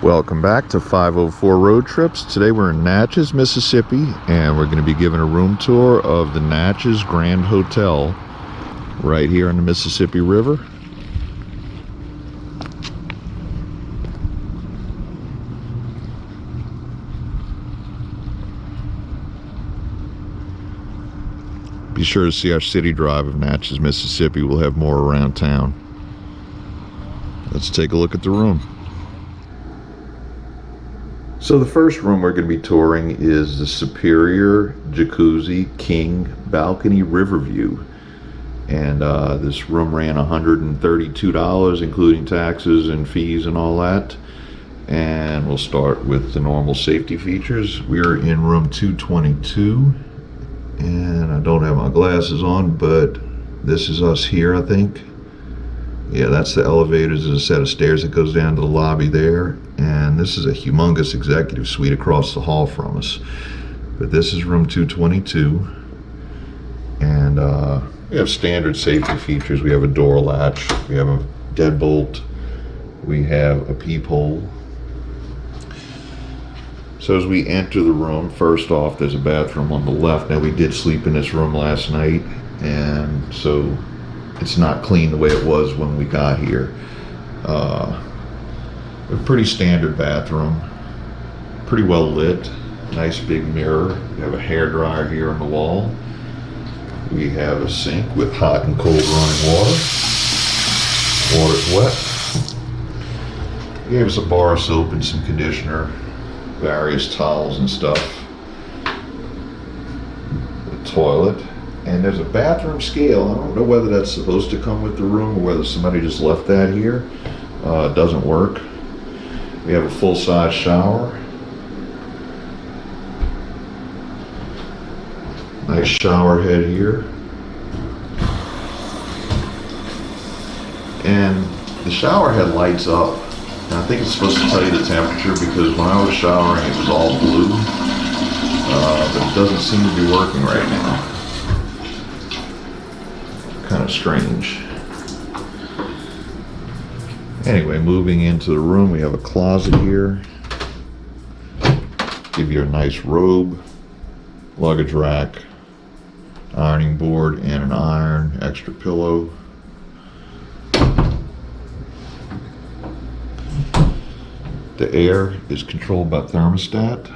Welcome back to 504 Road Trips. Today we're in Natchez, Mississippi, and we're going to be giving a room tour of the Natchez Grand Hotel right here on the Mississippi River. Be sure to see our city drive of Natchez, Mississippi. We'll have more around town. Let's take a look at the room. So the first room we're going to be touring is the Superior Jacuzzi King Balcony Riverview. And this room ran $132, including taxes and fees and all that. And we'll start with the normal safety features. We're in room 222. And I don't have my glasses on, but this is us here, I think. Yeah, that's the elevators. There's a set of stairs that goes down to the lobby there. And this is a humongous executive suite across the hall from us. But this is room 222. And we have standard safety features. We have a door latch. We have a deadbolt. We have a peephole. So as we enter the room, first off, there's a bathroom on the left. Now, we did sleep in this room last night, and so it's not clean the way it was when we got here. A pretty standard bathroom, pretty well lit, nice big mirror. We have a hair dryer here on the wall. We have a sink with hot and cold running water. Water's wet. We have some bar soap and some conditioner, various towels and stuff. The toilet. And there's a bathroom scale. I don't know whether that's supposed to come with the room or whether somebody just left that here. It doesn't work. We have a full-size shower. Nice shower head here. And the shower head lights up. And I think it's supposed to tell you the temperature because when I was showering it was all blue. But it doesn't seem to be working right now. Kind of strange. Anyway, moving into the room, we have a closet here. Give you a nice robe, luggage rack, ironing board and an iron, extra pillow. The air is controlled by thermostat.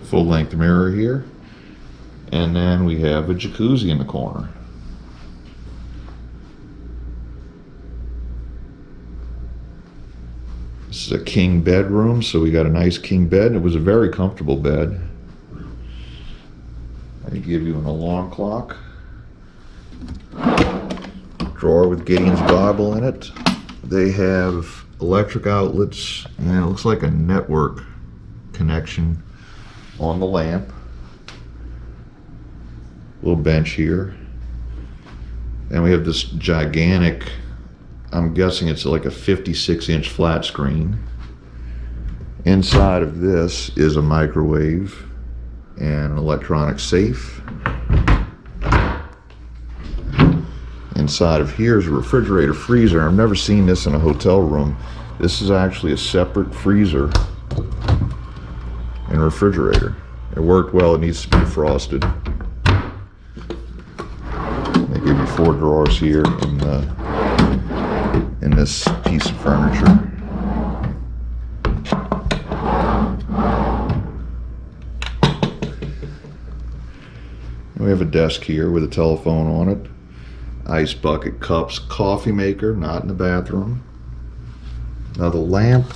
Full-length mirror here. And then we have a jacuzzi in the corner. This is a king bedroom, so we got a nice king bed. It was a very comfortable bed. They give you an alarm clock. Drawer with Gideon's Bible in it. They have electric outlets, and it looks like a network connection on the lamp. Little bench here. And we have this gigantic, I'm guessing it's like a 56-inch flat screen. Inside of this is a microwave and an electronic safe. Inside of here is a refrigerator freezer. I've never seen this in a hotel room. This is actually a separate freezer and refrigerator. It worked well. It needs to be defrosted. They give you 4 drawers here in this piece of furniture. We have a desk here with a telephone on it. Ice bucket, cups, coffee maker, not in the bathroom. Now the lamp,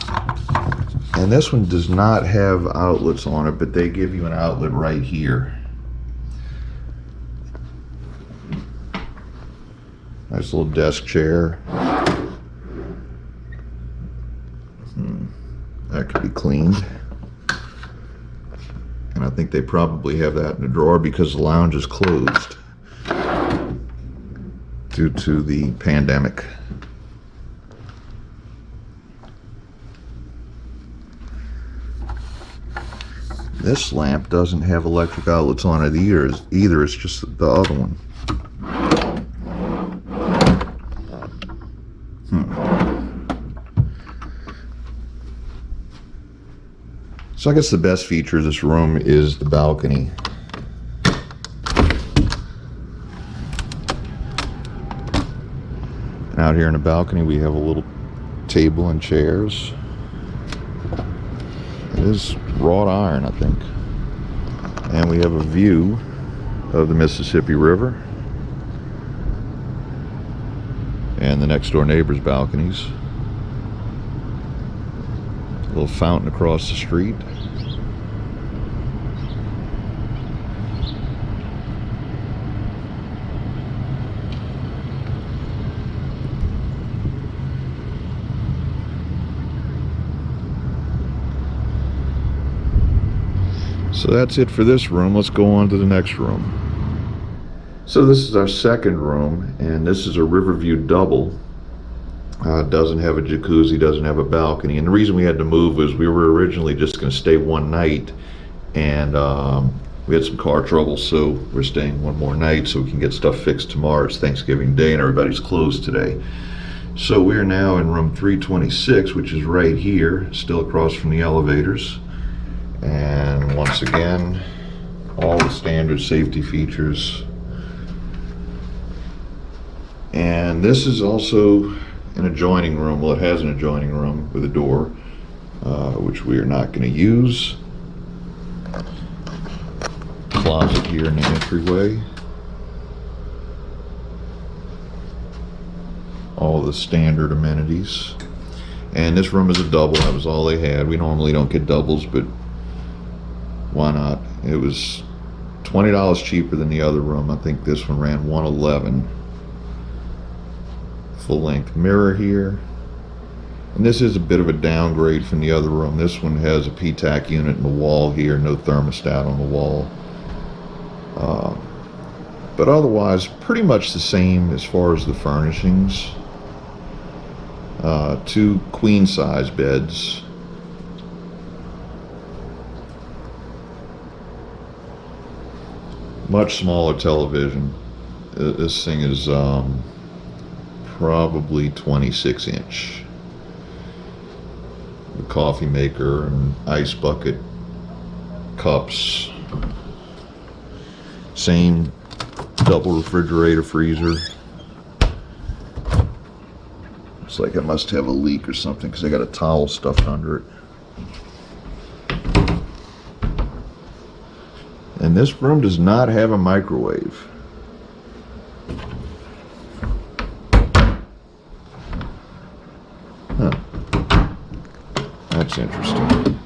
and this one does not have outlets on it, but they give you an outlet right here. Nice little desk chair. That could be cleaned. And I think they probably have that in the drawer because the lounge is closed due to the pandemic. This lamp doesn't have electric outlets on it either. It's just the other one. So I guess the best feature of this room is the balcony. Out here in the balcony we have a little table and chairs. It is wrought iron, I think. And we have a view of the Mississippi River and the next door neighbor's balconies. A little fountain across the street. So that's it for this room. Let's go on to the next room. So this is our second room, and this is a Riverview Double. Doesn't have a jacuzzi, doesn't have a balcony. And the reason we had to move was we were originally just going to stay one night, and we had some car trouble, so we're staying one more night so we can get stuff fixed tomorrow. It's Thanksgiving Day and everybody's closed today. So we're now in room 326, which is right here, still across from the elevators. And once again, all the standard safety features. And this is also an adjoining room. Well, it has an adjoining room with a door, which we are not going to use. Closet here in the entryway. All the standard amenities. And this room is a double. That was all they had. We normally don't get doubles, but why not? It was $20 cheaper than the other room. I think this one ran $111. Full length mirror here. And this is a bit of a downgrade from the other room. This one has a PTAC unit in the wall here, no thermostat on the wall. But otherwise, pretty much the same as far as the furnishings. 2 queen size beds. Much smaller television. This thing is probably 26 inch. The coffee maker and ice bucket, cups. Same double refrigerator freezer. Looks like I must have a leak or something because I got a towel stuffed under it. And this room does not have a microwave. Huh. That's interesting.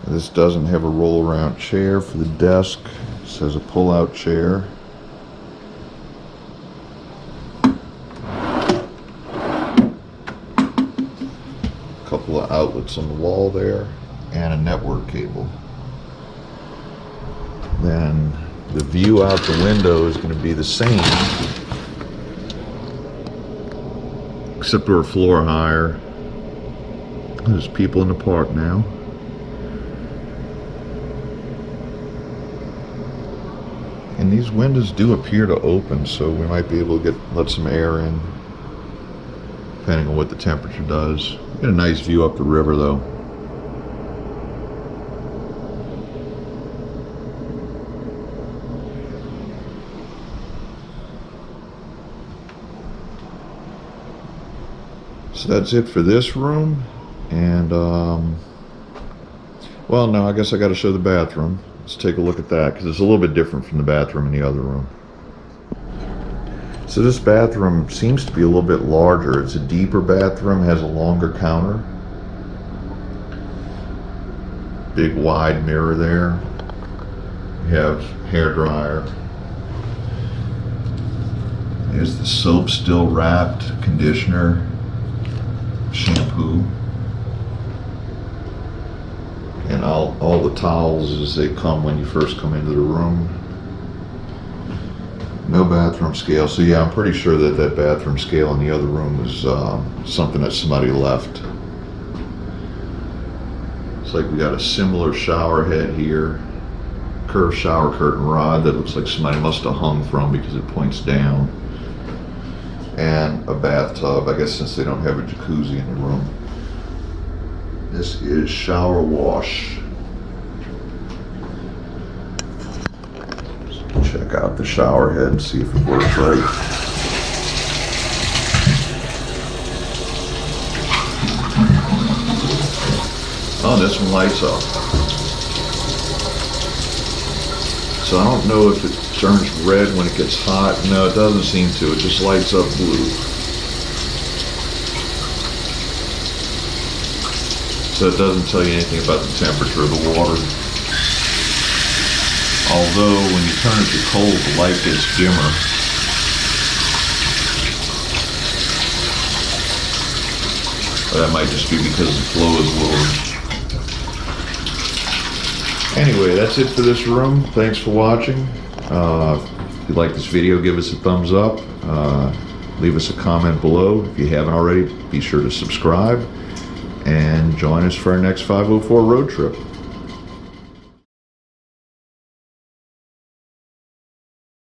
This doesn't have a roll-around chair for the desk. It says a pull-out chair. Couple of outlets on the wall there, and a network cable. Then the view out the window is going to be the same, except we're a floor higher. There's people in the park now. And these windows do appear to open, so we might be able to let some air in, depending on what the temperature does. Get a nice view up the river though. So that's it for this room. And well, no, I guess I got to show the bathroom. Let's take a look at that because it's a little bit different from the bathroom in the other room. So this bathroom seems to be a little bit larger. It's a deeper bathroom, has a longer counter. Big wide mirror there. We have hair dryer. There's the soap still wrapped, conditioner, shampoo. And all the towels as they come when you first come into the room. No bathroom scale. So yeah, I'm pretty sure that that bathroom scale in the other room is something that somebody left. It's like we got a similar shower head here. curved shower curtain rod that looks like somebody must have hung from because it points down. And a bathtub, I guess, since they don't have a jacuzzi in the room. This is shower wash. Check out the shower head and see if it works right. Oh, this one lights up. So I don't know if it turns red when it gets hot. No, it doesn't seem to. It just lights up blue. So it doesn't tell you anything about the temperature of the water. Although when you turn it to cold, the light gets dimmer. But that might just be because the flow is lower. Anyway, that's it for this room. Thanks for watching. If you like this video, give us a thumbs up. Leave us a comment below. If you haven't already, be sure to subscribe. And join us for our next 504 road trip.